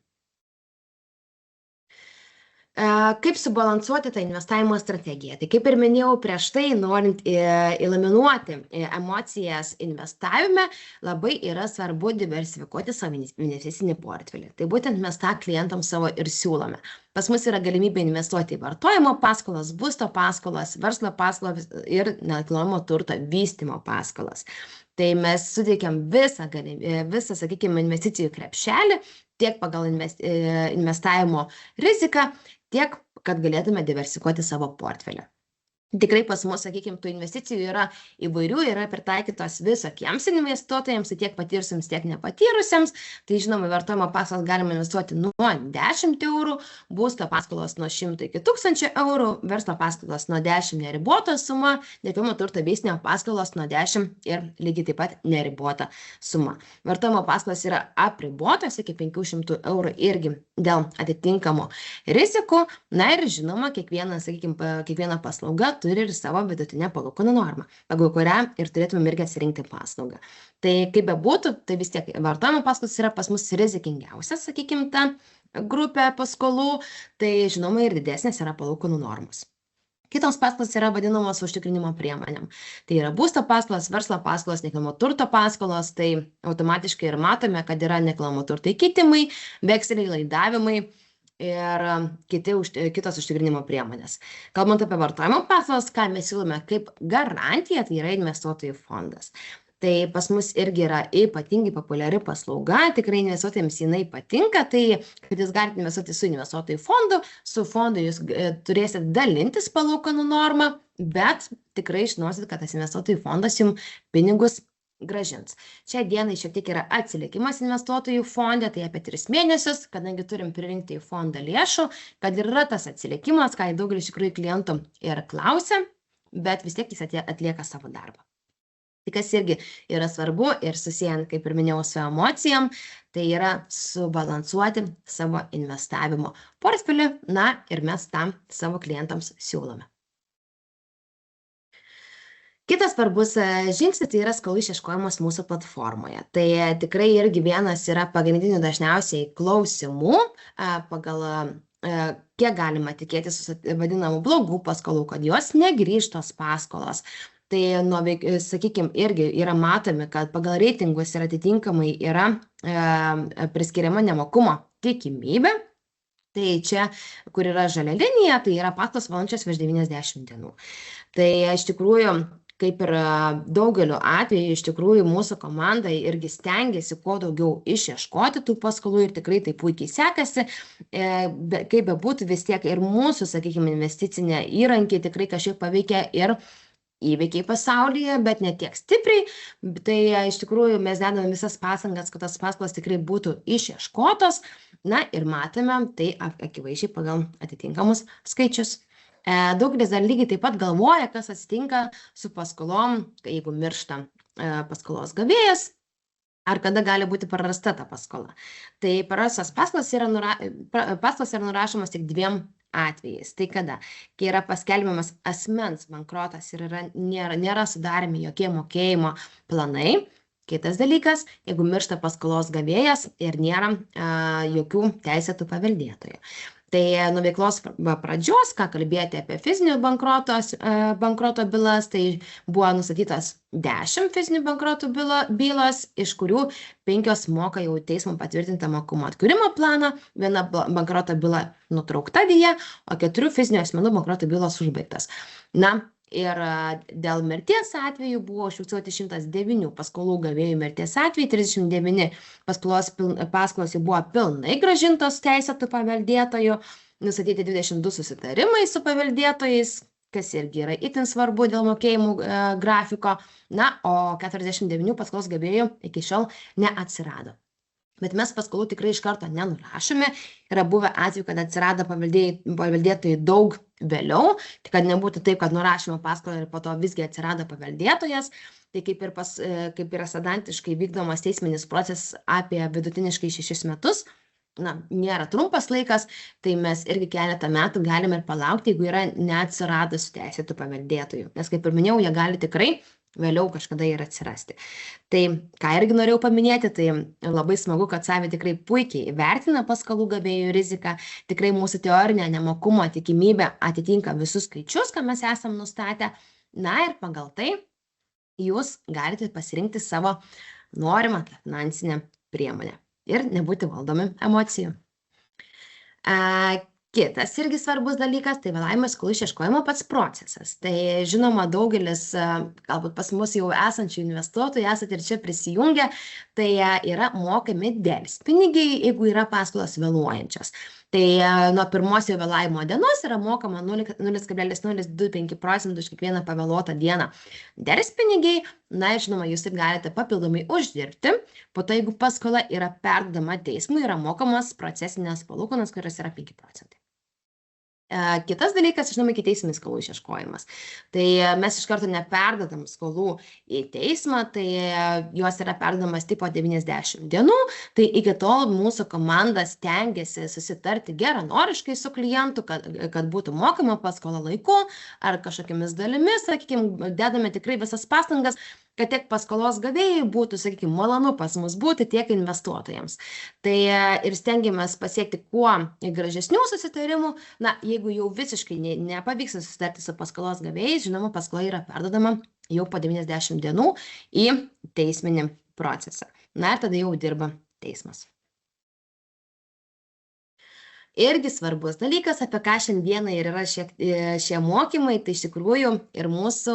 Kaip subalansuoti tą investavimo strategiją? Tai kaip ir minėjau prieš tai, norint eliminuoti emocijas investavime, labai yra svarbu diversifikuoti savo investicinį portfelį. Tai būtent mes tą klientams savo ir siūlome. Pas mus yra galimybė investuoti į vartojimo paskolas, būsto paskolas, verslo paskolas ir nekilnojamo turto vystymo paskolas. Tai mes suteikiam visą, sakykime, investicijų krepšelį, tiek pagal investavimo riziką, tiek, kad galėtume diversifikuoti savo portfelį. Tikrai pas mus, sakykime, tų investicijų yra įvairių, yra pritaikytos visokiems investuotojams, tiek patyrusiems, tiek nepatyrusiems. Tai žinoma, vartojimo paskolas galima investuoti nuo 10 eurų, būsto paskolos nuo 100 iki 1000 eurų, verslo paskolos nuo 10 neribota suma, nekilnojamo turto vystymo paskolos nuo 10 ir lygiai taip pat neribota suma. Vartojimo paskolos yra apribotos iki 500 eurų irgi dėl atitinkamo rizikų. Na ir žinoma, kiekviena paslauga turi ir savo vidutinę palūkanų normą, pagal kurią ir turėtume irgi atsirinkti paslaugą. Tai kaip bebūtų, tai vis tiek vartojimo paskolos yra pas mus rizikingiausias, sakykime, ta grupė paskolų, tai žinoma ir didesnės yra palūkanų normos. Kitos paskolos yra vadinamos užtikrinimo priemonėm. Tai yra būsto paskolos, verslo paskolos, nekilnojamo turto paskolos, tai automatiškai ir matome, kad yra nekilnojamo turto įkeitimai, vekseliai, laidavimai ir kitos užtikrinimo priemonės. Kalbant apie vartojimo paskolas, ką mes siūlome kaip garantiją, tai yra investuotojų fondas. Tai pas mus irgi yra ypatingai populiari paslauga, tikrai investuotojams jinai patinka, tai kad jūs galite investuoti su investuotojų fondu, su fondu jūs turėsite dalintis palūkanų normą, bet tikrai žinosit, kad tas investuotojų fondas jums pinigus grąžins. Šiai dienai šiek tiek yra atsilikimas investuotojų fonde, tai apie 3 mėnesius, kadangi turim pririnkti į fondą lėšų, kad ir yra tas atsilikimas, ką daugelis iš tikrųjų klientų ir klausia, bet vis tiek jis atlieka savo darbą. Tai kas irgi yra svarbu ir susijęs, kaip ir minėjau, su emocijom, tai yra subalansuoti savo investavimo portfelį, na ir mes tam savo klientams siūlome. Kitas svarbus žingsnis tai yra skolų išieškojimas mūsų platformoje. Tai tikrai irgi vienas yra pagrindinių dažniausiai klausimų pagal kiek galima tikėtis vadinamų blogų paskolų, kad jos negrįžtos paskolos. Tai, sakykime, irgi yra matomi, kad pagal reitingus ir atitinkamai yra priskiriama nemokumo tikimybė. Tai čia, kur yra žalia linija, tai yra paskolos valančios virš 90 dienų. Tai iš tikrųjų, kaip ir daugeliu atveju, iš tikrųjų mūsų komanda irgi stengiasi kuo daugiau išieškoti tų paskolų ir tikrai tai puikiai sekasi. Kaip bebūtų, vis tiek ir mūsų, sakykime, investicinė įrankiai tikrai kažkiek paveikia ir įvykiai pasaulyje, bet ne tiek stipriai. Tai iš tikrųjų mes dedame visas pasangas, kad tas paskolos tikrai būtų išieškotos. Na ir matome tai akivaizdžiai pagal atitinkamus skaičius. Daugelis dar lygiai taip pat galvoja, kas atsitinka su paskolom, jeigu miršta paskolos gavėjas, ar kada gali būti prarasta ta paskola. Tai prarastos paskolos yra nurašomos tik 2 atvejais. Tai kada? Kai yra paskelbiamas asmens bankrotas ir nėra sudaromi jokie mokėjimo planai. Kitas dalykas, jeigu miršta paskolos gavėjas ir nėra jokių teisėtų paveldėtojų. Tai nuo veiklos pradžios, ką kalbėti apie fizinių bankroto bylas, tai buvo nustatytas 10 fizinių bankrotų bylos, iš kurių 5 moka jau teismo patvirtintą mokumo atkūrimo planą, 1 bankroto byla nutraukta deja, o 4 fizinių asmenų bankroto bylos užbaigtas. Na, ir dėl mirties atveju buvo užfiksuoti 109 paskolų gavėjų mirties atvejai, 39 paskolos jau buvo pilnai grąžintos teisėtų paveldėtojų, nustatyti 22 susitarimai su paveldėtojais, kas irgi yra itin svarbu dėl mokėjimų grafiko, na, o 49 paskolos gavėjų iki šiol neatsirado. Bet mes paskolų tikrai iš karto nenurašome. Yra buvę atveju, kad atsirado paveldėtojai daug vėliau, tai kad nebūtų taip, kad nurašome paskolą ir po to visgi atsirado paveldėtojas. Tai kaip yra sedantiškai vykdomas teisminis procesas apie vidutiniškai 6 metus, na, nėra trumpas laikas, tai mes irgi keletą metų galime ir palaukti, jeigu yra neatsiradusių teisėtų paveldėtojų. Nes kaip ir minėjau, jie gali tikrai vėliau kažkada ir atsirasti. Tai, ką irgi norėjau paminėti, tai labai smagu, kad Savi tikrai puikiai vertina paskolų gavėjų riziką, tikrai mūsų teorinė nemokumo tikimybė atitinka visus skaičius, ką mes esam nustatę, na ir pagal tai jūs galite pasirinkti savo norimą finansinę priemonę ir nebūti valdomi emocijų. Kitas irgi svarbus dalykas, tai vėlavimo skolų išieškojimo pats procesas. Tai žinoma, daugelis, galbūt pas mus jau esančių investuotojų, esate ir čia prisijungę, tai yra mokami delspinigiai, jeigu yra paskolos vėluojančios. Tai nuo pirmos jau vėlavimo dienos yra mokama 0,025% už kiekvieną pavėluotą dieną delspinigiai. Na, žinoma, jūs taip galite papildomai uždirbti. Po to, jeigu paskola yra perduodama teismui, yra mokamos procesinės palūkanos, kurios yra 5%. Kitas dalykas, žinoma, ikiteisminis skolų išieškojimas. Tai mes iš karto neperdodam skolų į teismą, tai jos yra perdodamas tik po 90 dienų. Tai iki tol mūsų komanda stengiasi susitarti geranoriškai su klientu, kad būtų mokama paskola laiku ar kažkokiamis dalimis, sakykime, dedame tikrai visas pastangas, kad tiek paskolos gavėjai būtų, sakykime, malonu pas mus būti, tiek investuotojams. Tai ir stengiamės pasiekti kuo gražesnių susitarimų. Na, jeigu jau visiškai nepavyks susitarti su paskolos gavėjais, žinoma, paskola yra perduodama jau po 90 dienų į teisminį procesą. Na, ir tada jau dirba teismas. Irgi svarbus dalykas, apie ką šiandieną ir yra šie mokymai, tai iš tikrųjų ir mūsų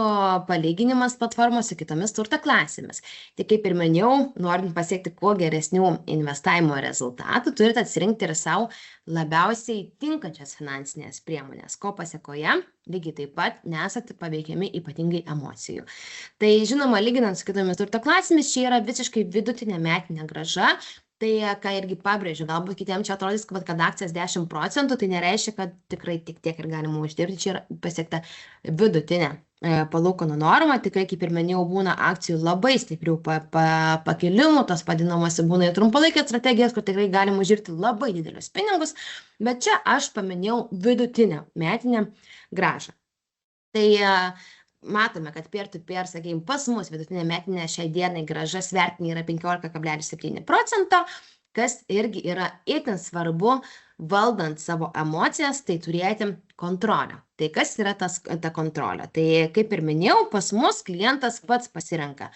palyginimas platformos su kitomis turto klasėmis. Tai kaip ir minėjau, norint pasiekti kuo geresnių investavimo rezultatų, turite atsirinkti ir savo labiausiai tinkančias finansinės priemonės, ko pasiekoje lygiai taip pat nesate paveikiami ypatingai emocijų. Tai žinoma, lyginant su kitomis turto klasėmis, čia yra visiškai vidutinė metinė grąža. Tai, ką irgi pabrėžiu, galbūt kitiems čia atrodys, kad akcijas 10%, tai nereiškia, kad tikrai tik tiek ir galima uždirbti. Čia yra pasiekta vidutinė palūkanų norma. Tikrai, kaip ir minėjau, būna akcijų labai stiprių pakilimų, tos vadinamosi būna ir trumpalaikės strategijos, kur tikrai galima uždirbti labai didelius pinigus. Bet čia aš paminėjau vidutinę metinę grąžą. Tai matome, kad peer-to-peer, sakykime, pas mus vidutinė metinė šiai dienai grąža svertinė yra 15,7%, kas irgi yra itin svarbu, valdant savo emocijas, tai turėti kontrolę. Tai kas yra ta kontrolė? Tai kaip ir minėjau, pas mus klientas pats pasirenka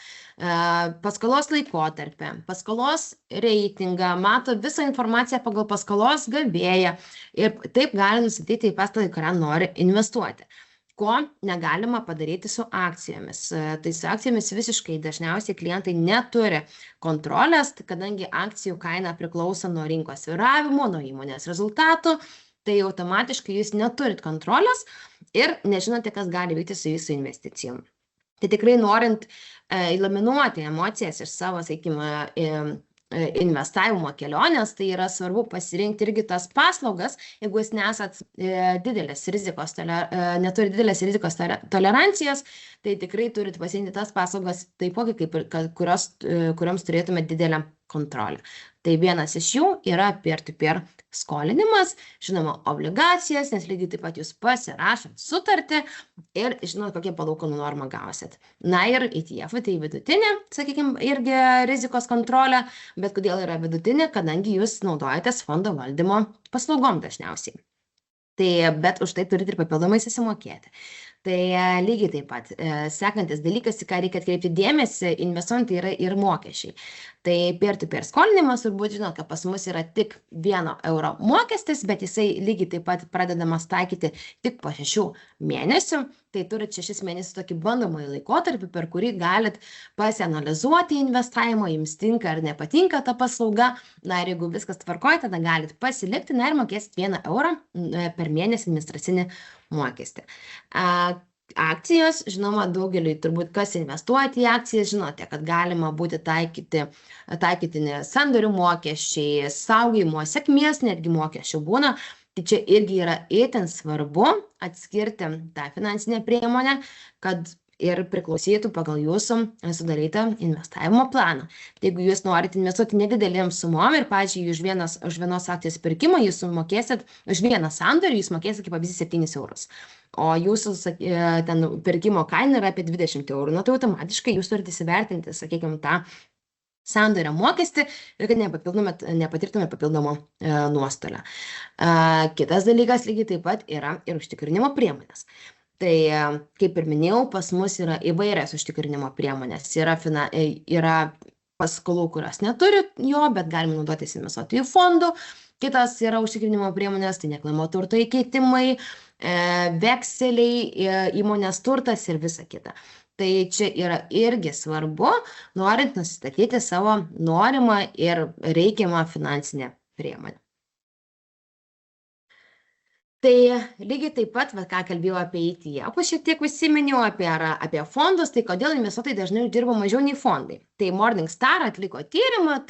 paskolos laikotarpį, paskolos reitingą, mato visą informaciją pagal paskolos gavėją ir taip gali nustatyti į paskolą, į kurią nori investuoti. Ko negalima padaryti su akcijomis. Tai su akcijomis visiškai dažniausiai klientai neturi kontrolės, kadangi akcijų kaina priklauso nuo rinkos svyravimo, nuo įmonės rezultatų, tai automatiškai jūs neturit kontrolės ir nežinote, kas gali vykti su jūsų investicijom. Tai tikrai norint eliminuoti emocijas iš savo, sakykime, investavimo kelionės, tai yra svarbu pasirinkti irgi tas paslaugas, jeigu jūs nesat neturi didelės rizikos tolerancijos, tai tikrai turit pasirinkti tas paslaugas taipogi, kurioms turėtume didelę kontrolę. Tai vienas iš jų yra peer-to-peer skolinimas, žinoma, obligacijas, nes lygiai taip pat jūs pasirašot sutartį ir žinot, kokie palūkanų normą gausit. Na ir ETF, tai vidutinė, sakykime, irgi rizikos kontrolė, bet kodėl yra vidutinė, kadangi jūs naudojatės fondo valdymo paslaugom dažniausiai. Tai, bet už tai turite ir papildomai susimokėti. Tai lygiai taip pat. Sekantis dalykas, į ką reikia atkreipti dėmesį, investuojant, tai yra ir mokesčiai. Tai peer-to-peer skolinimas, turbūt žinot, kad pas mus yra tik 1 euro mokestis, bet jisai lygiai taip pat pradedamas taikyti tik po 6 mėnesių. Tai turit 6 mėnesių tokį bandomąjį laikotarpį, per kurį galit pasianalizuoti investavimą, jums tinka ar nepatinka ta paslauga. Na ir jeigu viskas tvarkoja, tada galit pasilikti, na ir mokėsit 1 eurą per mėnesį administracinį mokestį. Akcijos, žinoma, daugeliui turbūt kas investuoti į akcijas, žinote, kad galima būti taikytini sandorių mokesčiai, saugojimo sėkmės netgi mokesčių būna. Tai čia irgi yra itin svarbu atskirti tą finansinę priemonę, kad ir priklausytų pagal jūsų sudarytą investavimo planą. Tai jeigu jūs norite investuoti nedidelėm sumom ir, pavyzdžiui, už vienos akcijos pirkimą jūs sumokėsit, už vieną sandorį jūs mokėsit kaip pavyzdys 7 eurus. O jūsų ten pirkimo kaina yra apie 20 eurų. Na tai automatiškai jūs turite įsivertinti, sakykime, tą sandorio mokestį ir kad nepatirtume papildomo nuostolio. Kitas dalykas lygiai taip pat yra ir užtikrinimo priemonės. Tai, kaip ir minėjau, pas mus yra įvairias užtikrinimo priemonės. Yra paskolų, kurios neturi jo, bet galime naudotis investuotojų fondų. Kitas yra užtikrinimo priemonės, tai nekilnojamo turto įkeitimai, vekseliai, įmonės turtas ir visa kita. Tai čia yra irgi svarbu, norint nusistatyti savo norimą ir reikiamą finansinę priemonę. Tai lygiai taip pat, ką kalbėjau apie ETF, šiek tiek užsiminiau apie fondus, tai kodėl investuotojai dažnai uždirba mažiau nei fondai. Tai Morningstar atliko tyrimą,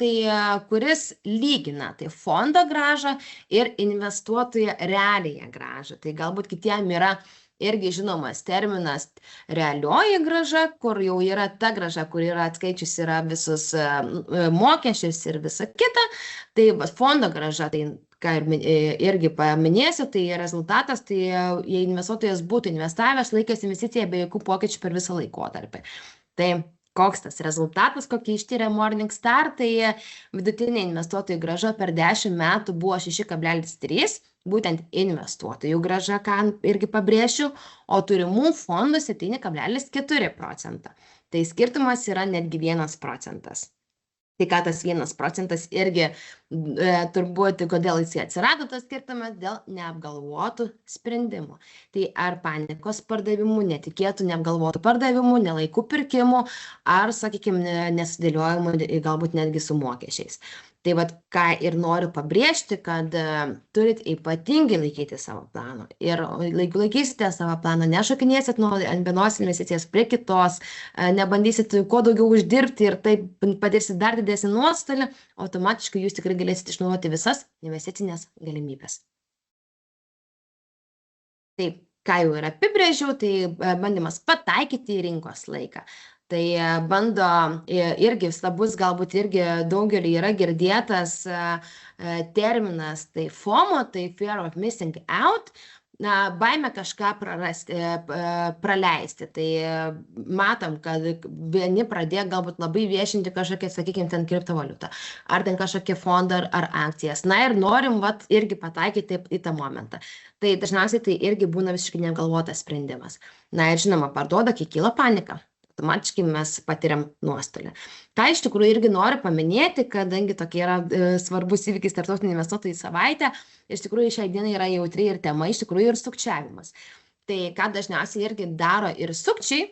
kuris lygina fondo grąžą ir investuotojo realiąją grąžą. Tai galbūt kitiem yra irgi žinomas terminas realioji grąža, kur jau yra ta grąža, kur yra atskaičius yra visus mokesčius ir visa kita. Tai fondo grąža, tai ką irgi paminėsiu, tai rezultatas, tai jei investuotojas būtų investavęs, laikęs investiciją be jokių pokyčių per visą laikotarpį. Tai koks tas rezultatas, kokį ištyrė Morningstar, tai vidutinė investuotojų grąža per 10 metų buvo 6,3, būtent investuotojų grąža, ką irgi pabrėšiu, o turimų fondų 7,4%. Tai skirtumas yra netgi 1%. Tai ką tas 1% irgi turbūt, kodėl jis atsirado tas skirtumas, dėl neapgalvotų sprendimų. Tai ar panikos pardavimų, netikėtų neapgalvotų pardavimų, nelaikų pirkimų, ar, sakykime, nesidėliojimų galbūt netgi su mokesčiais. Tai vat ką ir noriu pabrėžti, kad turit ypatingai laikyti savo plano. Ir jeigu laikysite savo planą, nešokinėsit nuo vienos investicijos prie kitos, nebandysit kuo daugiau uždirbti ir taip patirsit dar didesnį nuostolį, automatiškai jūs tikrai galėsite išnaudoti visas investicinės galimybės. Taip, ką jau ir apibrėžiau, tai bandymas pataikyti į rinkos laiką. Tai bando irgi svarbus, galbūt irgi daugelį yra girdėtas terminas, tai FOMO, tai Fear of Missing Out, baimė kažką praleisti. Tai matom, kad vieni pradėjo galbūt labai viešinti kažkokią, sakykime, ten kriptovaliutą, ar ten kažkokią fondą ar akcijas. Na ir norim irgi pataikyti į tą momentą. Tai dažniausiai tai irgi būna visiškai negalvotas sprendimas. Na ir žinoma, parduoda, kai kyla panika. Automatiškai mes patiriam nuostolį. Ką iš tikrųjų irgi noriu paminėti, kadangi tokie yra svarbus įvykis tarptautinių investuotojų savaitė, iš tikrųjų šiai dienai yra jautri ir tema, iš tikrųjų ir sukčiavimas. Tai ką dažniausiai irgi daro ir sukčiai,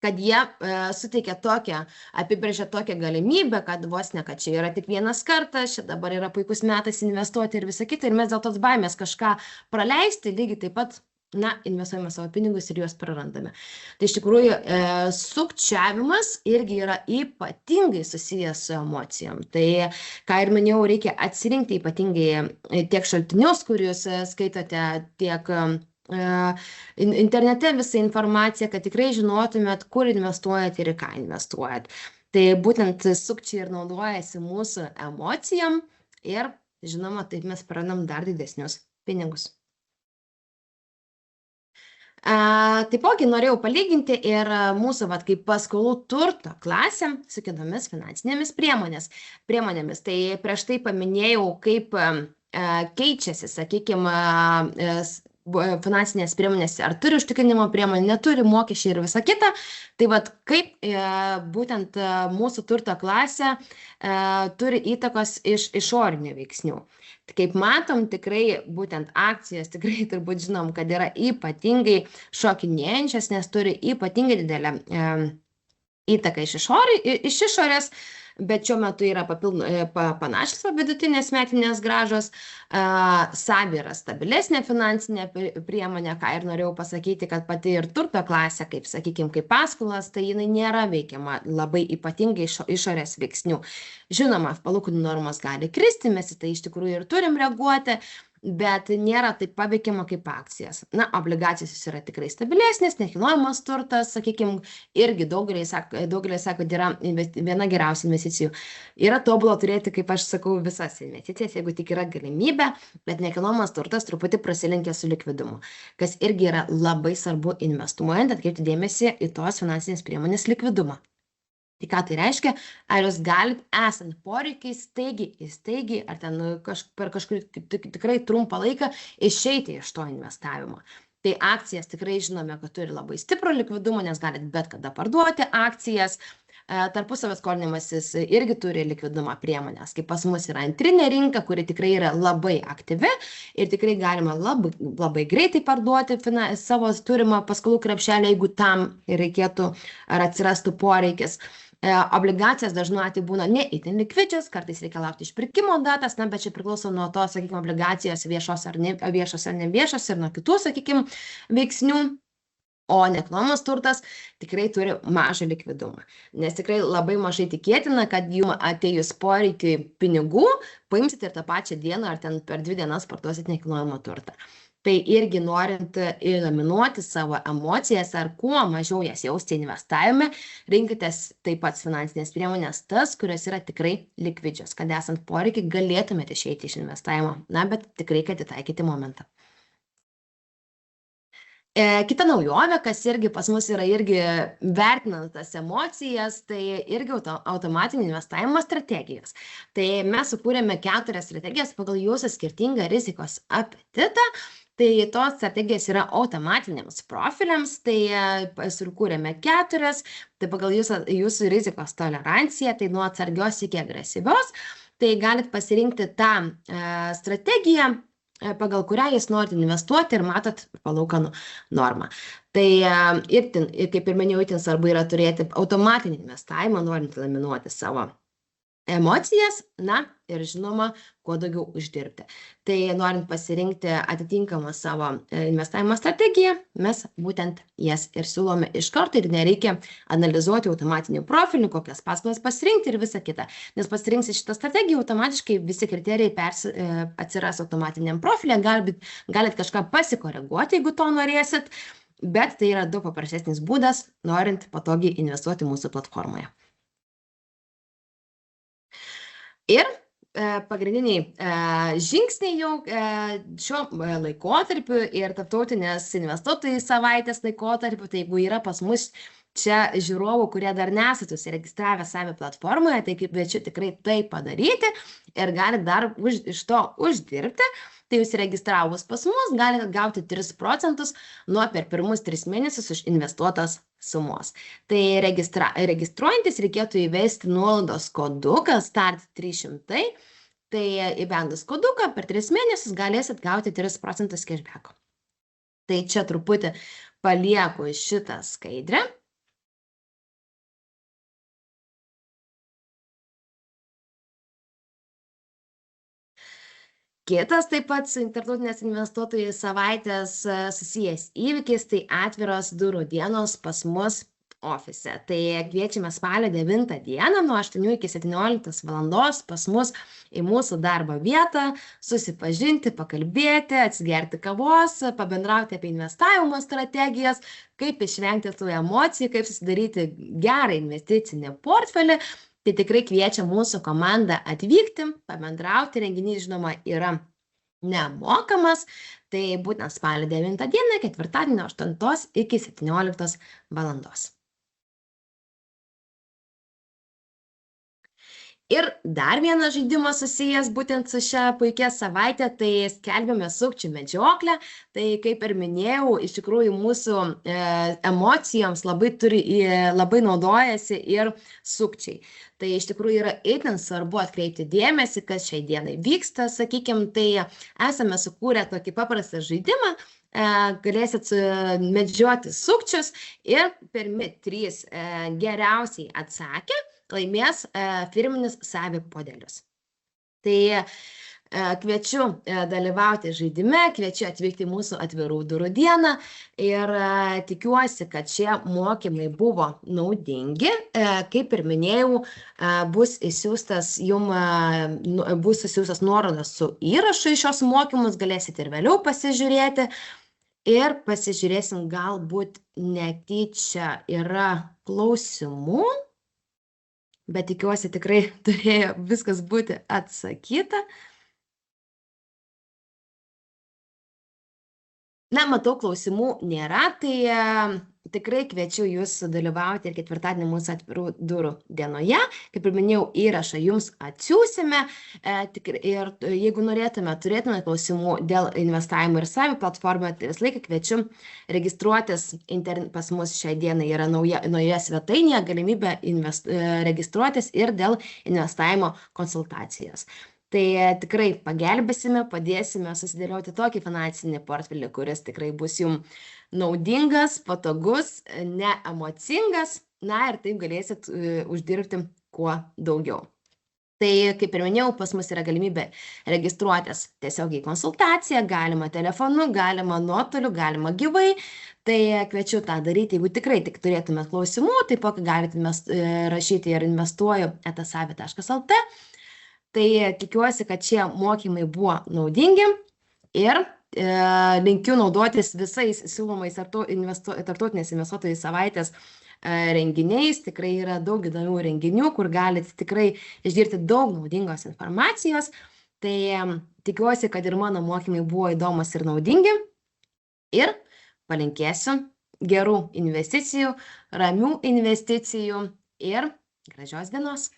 kad jie suteikia apibrėžia tokią galimybę, kad vos ne, kad čia yra tik vienas kartas, čia dabar yra puikus metas investuoti ir visą kitą, ir mes dėl tos baimės kažką praleisti, lygiai taip pat investuojame savo pinigus ir juos prarandame. Tai iš tikrųjų sukčiavimas irgi yra ypatingai susijęs su emocijom. Tai, ką ir minėjau, reikia atsirinkti ypatingai tiek šaltinius, kuriuos skaitote, tiek internete visą informaciją, kad tikrai žinotumėt, kur investuojat ir į ką investuojat. Tai būtent sukčiai ir naudojasi mūsų emocijom ir, žinoma, taip mes prarandam dar didesnius pinigus. Taipogi norėjau palyginti ir mūsų kaip paskolų turto klasę su kitomis finansinėmis priemonėmis. Tai prieš tai paminėjau, kaip keičiasi, sakykime, finansinės priemonės, ar turi užtikrinimo priemonę, neturi mokesčiai ir visa kita. Tai kaip būtent mūsų turto klasė turi įtakos iš išorinių veiksnių. Kaip matom, tikrai būtent akcijas, tikrai turbūt žinom, kad yra ypatingai šokinėjančias, nes turi ypatingai didelę įtaką iš išorės, bet šiuo metu yra panašios vidutinės metinės grąžos, SAB yra stabilesnė finansinė priemonė, ką ir norėjau pasakyti, kad pati ir turto klasė, kaip, sakykime, kaip paskolas, tai jinai nėra veikiama labai ypatingai išorės veiksnių. Žinoma, palūkanų normos gali kristi, mes į tai iš tikrųjų ir turim reaguoti, bet nėra taip paveikiama kaip akcijas. Obligacijos yra tikrai stabilesnės, nekilnojamas turtas, sakykime, irgi daugelis sako, kad yra viena geriausių investicijų. Yra tobulą turėti, kaip aš sakau, visas investicijas, jeigu tik yra galimybė, bet nekilnojamas turtas truputį prasilenkia su likvidumu, kas irgi yra labai svarbu investuojant, atkreipti dėmesį į tos finansinės priemonės likvidumą. Tai ką tai reiškia? Ar jūs galite esant poreikiai staigiai, ar ten per kažkurį tikrai trumpą laiką išeiti iš to investavimo. Tai akcijas tikrai žinome, kad turi labai stiprų likvidumą, nes galite bet kada parduoti akcijas. Tarpusavio skolinimasis irgi turi likvidumo priemonės, kaip pas mus yra antrinė rinka, kuri tikrai yra labai aktyvi ir tikrai galima labai greitai parduoti savo turimą paskolų krepšelį, jeigu tam reikėtų ar atsirastų poreikis. Obligacijas dažnu atveju būna ne itin likvidžios, kartais reikia laukti išpirkimo datas, bet čia priklauso nuo to, sakykime, obligacijos viešos ar neviešos ir nuo kitų, sakykime, veiksnių. O nekilnojamas turtas tikrai turi mažą likvidumą, nes tikrai labai mažai tikėtina, kad jums atėjus poreikiui pinigų, paimsite ir tą pačią dieną ar ten per 2 dienas parduosit nekilnojamą turtą. Tai irgi norint eliminuoti savo emocijas ar kuo mažiau jas jausti investavime, rinkitės taip pat finansinės priemonės tas, kurios yra tikrai likvidžios, kad esant poreikiai galėtumėte išeiti iš investavimo, bet tikrai, kad įtaikyti momentą. Kita naujovė, kas irgi pas mus yra irgi vertinant tas emocijas, tai irgi automatinio investavimo strategijos. Tai mes sukūrėme 4 strategijas pagal jūsų skirtingą rizikos apetitą. Tai tos strategijos yra automatiniams profiliams, tai sukūrėme 4, tai pagal jūsų rizikos toleranciją, tai nuo atsargios iki agresyvios, tai galit pasirinkti tą strategiją, pagal kurią jūs norite investuoti ir matot palūkanų normą. Tai itin, kaip ir minėjau, itin svarbu yra turėti automatinį investavimą, norint eliminuoti savo emocijas, na ir žinoma, kuo daugiau uždirbti. Tai norint pasirinkti atitinkamą savo investavimo strategiją, mes būtent jas ir siūlome iš karto ir nereikia analizuoti automatinių profilių, kokias paskolas pasirinkti ir visa kita. Nes pasirinksit šitą strategiją, automatiškai visi kriterijai atsiras automatiniam profilė, galit kažką pasikoreguoti, jeigu to norėsit, bet tai yra daug paprastesnis būdas, norint patogiai investuoti mūsų platformoje. Ir pagrindiniai žingsniai jau šiuo laikotarpiu ir tarptautinės investuotojų savaitės laikotarpiu, tai jeigu yra pas mus čia žiūrovų, kurie dar nesate užsiregistravę savo platformoje, tai kviečiu tikrai tai padaryti ir galite dar iš to uždirbti. Tai jūs registravus pas mus galite gauti 3% nuo per pirmus 3 mėnesius už investuotas sumos. Tai registruojantis reikėtų įvesti nuolaidos koduką START 300, tai įbendus koduką per 3 mėnesius galėsit gauti 3% cashbacko. Tai čia truputį palieku šitą skaidrę. Kitas taip pat su tarptautinės investuotojų savaitės susijęs įvykis, tai atviros durų dienos pas mus ofise. Tai kviečiame spalio 9 dieną nuo 8 iki 17 valandos pas mus į mūsų darbo vietą, susipažinti, pakalbėti, atsigerti kavos, pabendrauti apie investavimo strategijas, kaip išvengti tų emocijų, kaip susidaryti gerą investicinį portfelį. Tai tikrai kviečia mūsų komandą atvykti, pabendrauti, renginys žinoma yra nemokamas, tai būtent spalio 9 dieną, ketvirtadienio 8 iki 17 valandos. Ir dar vienas žaidimas susijęs būtent su šia puikia savaitė, tai skelbėme sukčių medžioklę. Tai kaip ir minėjau, iš tikrųjų mūsų emocijoms labai naudojasi ir sukčiai. Tai iš tikrųjų yra itin svarbu atkreipti dėmesį, kas šiai dienai vyksta, sakykime, tai esame sukūrę tokį paprastą žaidimą, galėsit medžioti sukčius ir pirmi 3 geriausiai atsakę laimės firminius savi puodelius. Tai kviečiu dalyvauti žaidime, kviečiu atvykti mūsų atvirų durų dieną ir tikiuosi, kad šie mokymai buvo naudingi. Kaip ir minėjau, bus išsiųstas nuorodas su įrašu į šios mokymus, galėsite ir vėliau pasižiūrėti. Ir pasižiūrėsim, galbūt netyčia yra klausimų. Bet tikiuosi tikrai turėjo viskas būti atsakyta. Na, matau, klausimų nėra, tai tikrai kviečiu jūs dalyvauti ir ketvirtadienį mūsų atvirų durų dienoje. Kaip ir minėjau, įrašą jums atsiųsime. Ir jeigu turėtume klausimų dėl investavimo ir savi platformoje, tai visą laiką kviečiu registruotis. Pas mus šiai dienai yra nauja svetainėje galimybė registruotis ir dėl investavimo konsultacijos. Tai tikrai pagelbėsime, padėsime susidėlioti tokį finansinį portfelį, kuris tikrai bus jums naudingas, patogus, neemocingas, na ir taip galėsit uždirbti kuo daugiau. Tai, kaip ir minėjau, pas mus yra galimybė registruotis tiesiog į konsultaciją, galima telefonu, galima nuotoliu, galima gyvai. Tai kviečiu tą daryti, jeigu tikrai tik turėtumėt klausimų, taip pat galite rašyti ir investuoju@savi.lt. Tai tikiuosi, kad šie mokymai buvo naudingi ir linkiu naudotis visais siūlomais tarptautinės investuotojų savaitės renginiais. Tikrai yra daug įdomių renginių, kur galite tikrai išgirsti daug naudingos informacijos. Tai tikiuosi, kad ir mano mokymai buvo įdomus ir naudingi. Ir palinkėsiu gerų investicijų, ramių investicijų ir gražios dienos.